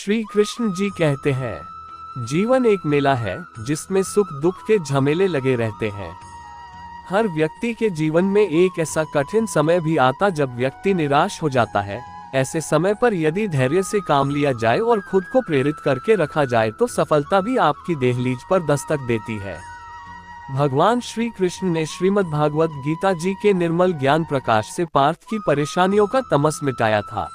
श्री कृष्ण जी कहते हैं, जीवन एक मेला है जिसमें सुख दुख के झमेले लगे रहते हैं। हर व्यक्ति के जीवन में एक ऐसा कठिन समय भी आता जब व्यक्ति निराश हो जाता है। ऐसे समय पर यदि धैर्य से काम लिया जाए और खुद को प्रेरित करके रखा जाए तो सफलता भी आपकी देहलीज पर दस्तक देती है। भगवान श्री कृष्ण ने श्रीमद् भागवत गीता जी के निर्मल ज्ञान प्रकाश से पार्थ की परेशानियों का तमस मिटाया था।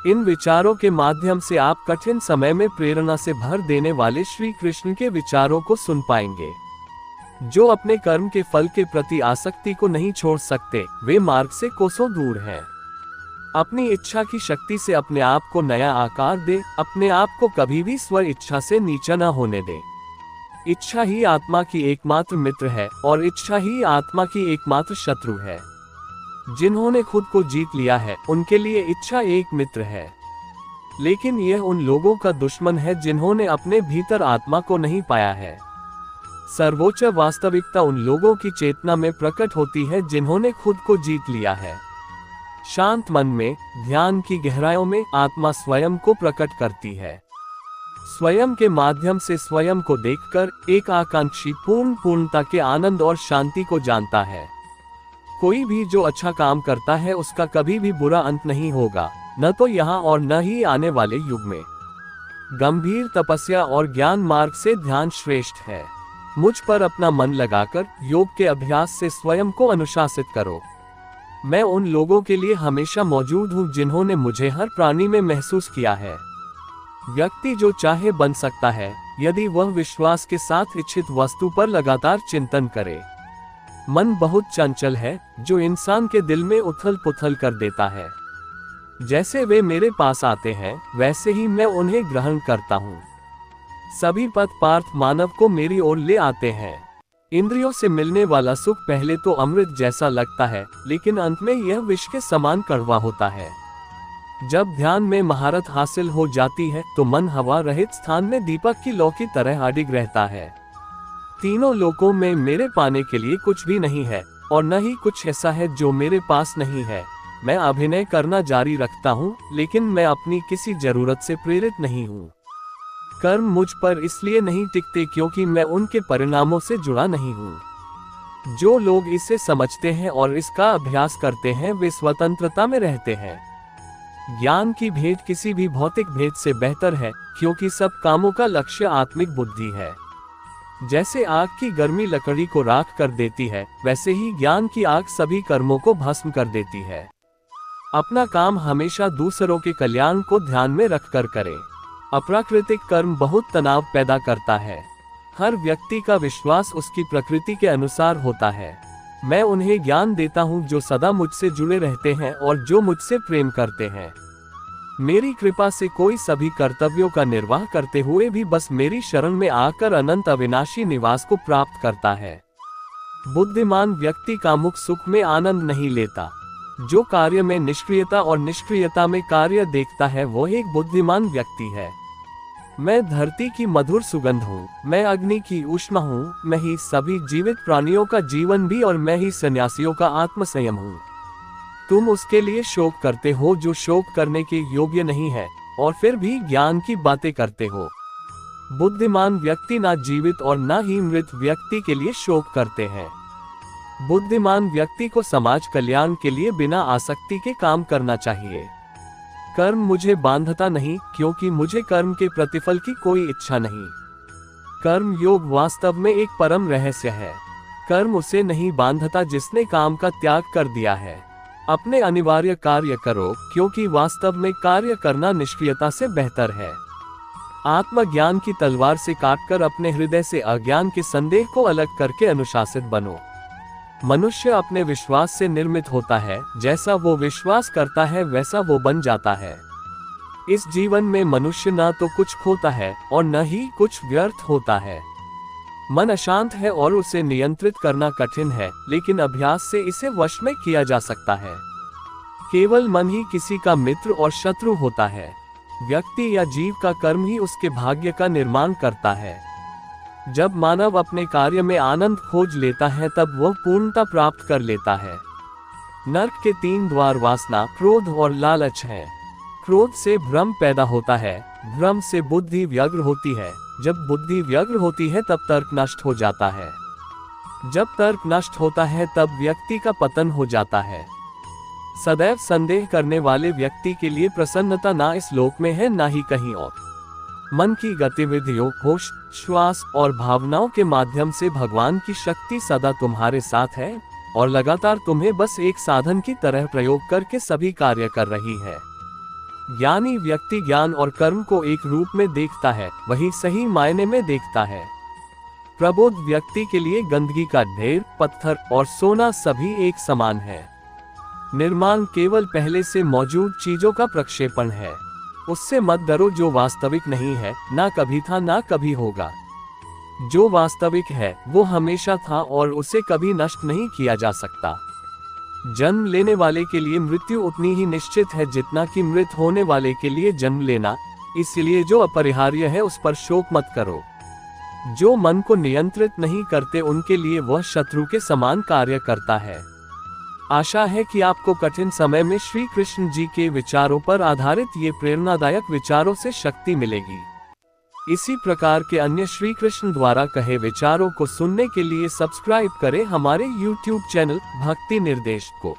इन विचारों के माध्यम से आप कठिन समय में प्रेरणा से भर देने वाले श्री कृष्ण के विचारों को सुन पाएंगे। जो अपने कर्म के फल के प्रति आसक्ति को नहीं छोड़ सकते, वे मार्ग से कोसों दूर हैं। अपनी इच्छा की शक्ति से अपने आप को नया आकार दे, अपने आप को कभी भी स्व इच्छा से नीचा न होने दे। इच्छा ही आत्मा की एकमात्र मित्र है और इच्छा ही आत्मा की एकमात्र शत्रु है। जिन्होंने खुद को जीत लिया है, उनके लिए इच्छा एक मित्र है, लेकिन यह उन लोगों का दुश्मन है जिन्होंने अपने भीतर आत्मा को नहीं पाया है। सर्वोच्च वास्तविकता उन लोगों की चेतना में प्रकट होती है जिन्होंने खुद को जीत लिया है। शांत मन में, ध्यान की गहराइयों में आत्मा स्वयं को प्रकट करती है। स्वयं के माध्यम से स्वयं को देखकर एक आकांक्षी पूर्णता के आनंद और शांति को जानता है। कोई भी जो अच्छा काम करता है उसका कभी भी बुरा अंत नहीं होगा, न तो यहाँ और न ही आने वाले युग में। गंभीर तपस्या और ज्ञान मार्ग से ध्यान श्रेष्ठ है। मुझ पर अपना मन लगाकर योग के अभ्यास से स्वयं को अनुशासित करो। मैं उन लोगों के लिए हमेशा मौजूद हूँ जिन्होंने मुझे हर प्राणी में महसूस किया है। व्यक्ति जो चाहे बन सकता है, यदि वह विश्वास के साथ इच्छित वस्तु पर लगातार चिंतन करे। मन बहुत चंचल है, जो इंसान के दिल में उथल पुथल कर देता है। जैसे वे मेरे पास आते हैं, वैसे ही मैं उन्हें ग्रहण करता हूँ। सभी पथ पार्थ मानव को मेरी ओर ले आते हैं। इंद्रियों से मिलने वाला सुख पहले तो अमृत जैसा लगता है, लेकिन अंत में यह विष के समान कड़वा होता है। जब ध्यान में महारत हासिल हो जाती है तो मन हवा रहित स्थान में दीपक की लौ की तरह अडिग रहता है। तीनों लोकों में मेरे पाने के लिए कुछ भी नहीं है और न ही कुछ ऐसा है जो मेरे पास नहीं है। मैं अभिनय करना जारी रखता हूँ, लेकिन मैं अपनी किसी जरूरत से प्रेरित नहीं हूँ। कर्म मुझ पर इसलिए नहीं टिकते क्योंकि मैं उनके परिणामों से जुड़ा नहीं हूँ। जो लोग इसे समझते हैं और इसका अभ्यास करते हैं, वे स्वतंत्रता में रहते हैं। ज्ञान की भेंट किसी भी भौतिक भेंट से बेहतर है, क्योंकि सब कामों का लक्ष्य आत्मिक बुद्धि है। जैसे आग की गर्मी लकड़ी को राख कर देती है, वैसे ही ज्ञान की आग सभी कर्मों को भस्म कर देती है। अपना काम हमेशा दूसरों के कल्याण को ध्यान में रखकर करें। अप्राकृतिक कर्म बहुत तनाव पैदा करता है। हर व्यक्ति का विश्वास उसकी प्रकृति के अनुसार होता है। मैं उन्हें ज्ञान देता हूँ जो सदा मुझसे जुड़े रहते हैं और जो मुझसे प्रेम करते हैं। मेरी कृपा से कोई सभी कर्तव्यों का निर्वाह करते हुए भी बस मेरी शरण में आकर अनंत अविनाशी निवास को प्राप्त करता है। बुद्धिमान व्यक्ति कामुक सुख में आनंद नहीं लेता। जो कार्य में निष्क्रियता और निष्क्रियता में कार्य देखता है, वो एक बुद्धिमान व्यक्ति है। मैं धरती की मधुर सुगंध हूँ, मैं अग्नि की ऊष्मा हूँ, मैं ही सभी जीवित प्राणियों का जीवन भी और मैं ही सन्यासियों का आत्मसंयम हूँ। तुम उसके लिए शोक करते हो जो शोक करने के योग्य नहीं है, और फिर भी ज्ञान की बातें करते हो। बुद्धिमान व्यक्ति ना जीवित और ना ही मृत व्यक्ति के लिए शोक करते हैं। बुद्धिमान व्यक्ति को समाज कल्याण के लिए बिना आसक्ति के काम करना चाहिए। कर्म मुझे बांधता नहीं, क्योंकि मुझे कर्म के प्रतिफल की कोई इच्छा नहीं। कर्म योग वास्तव में एक परम रहस्य है। कर्म उसे नहीं बांधता जिसने काम का त्याग कर दिया है। अपने अनिवार्य कार्य करो, क्योंकि वास्तव में कार्य करना निष्क्रियता से बेहतर है। आत्मज्ञान की तलवार से काटकर अपने हृदय से अज्ञान के संदेह को अलग करके अनुशासित बनो। मनुष्य अपने विश्वास से निर्मित होता है। जैसा वो विश्वास करता है वैसा वो बन जाता है। इस जीवन में मनुष्य ना तो कुछ खोता है और न ही कुछ व्यर्थ होता है। मन अशांत है और उसे नियंत्रित करना कठिन है, लेकिन अभ्यास से इसे वश में किया जा सकता है। केवल मन ही किसी का मित्र और शत्रु होता है। व्यक्ति या जीव का कर्म ही उसके भाग्य का निर्माण करता है। जब मानव अपने कार्य में आनंद खोज लेता है, तब वह पूर्णता प्राप्त कर लेता है। नर्क के 3 द्वार वासना, क्रोध और लालच हैं। क्रोध से भ्रम पैदा होता है, भ्रम से बुद्धि व्यग्र होती है, जब बुद्धि व्यग्र होती है तब तर्क नष्ट हो जाता है, जब तर्क नष्ट होता है तब व्यक्ति का पतन हो जाता है। सदैव संदेह करने वाले व्यक्ति के लिए प्रसन्नता ना इस लोक में है ना ही कहीं और। मन की गतिविधियों, होश, श्वास और भावनाओं के माध्यम से भगवान की शक्ति सदा तुम्हारे साथ है और लगातार तुम्हें बस एक साधन की तरह प्रयोग करके सभी कार्य कर रही है। ज्ञानी व्यक्ति ज्ञान और कर्म को एक रूप में देखता है, वही सही मायने में देखता है। प्रबोध व्यक्ति के लिए गंदगी का ढेर, पत्थर और सोना सभी एक समान है। निर्माण केवल पहले से मौजूद चीजों का प्रक्षेपण है। उससे मत डरो जो वास्तविक नहीं है, ना कभी था ना कभी होगा। जो वास्तविक है वो हमेशा था और उसे कभी नष्ट नहीं किया जा सकता। जन्म लेने वाले के लिए मृत्यु उतनी ही निश्चित है जितना कि मृत होने वाले के लिए जन्म लेना, इसलिए जो अपरिहार्य है उस पर शोक मत करो। जो मन को नियंत्रित नहीं करते उनके लिए वह शत्रु के समान कार्य करता है। आशा है कि आपको कठिन समय में श्री कृष्ण जी के विचारों पर आधारित ये प्रेरणादायक विचारों से शक्ति मिलेगी। इसी प्रकार के अन्य श्री कृष्ण द्वारा कहे विचारों को सुनने के लिए सब्सक्राइब करें हमारे YouTube चैनल भक्ति निर्देश को।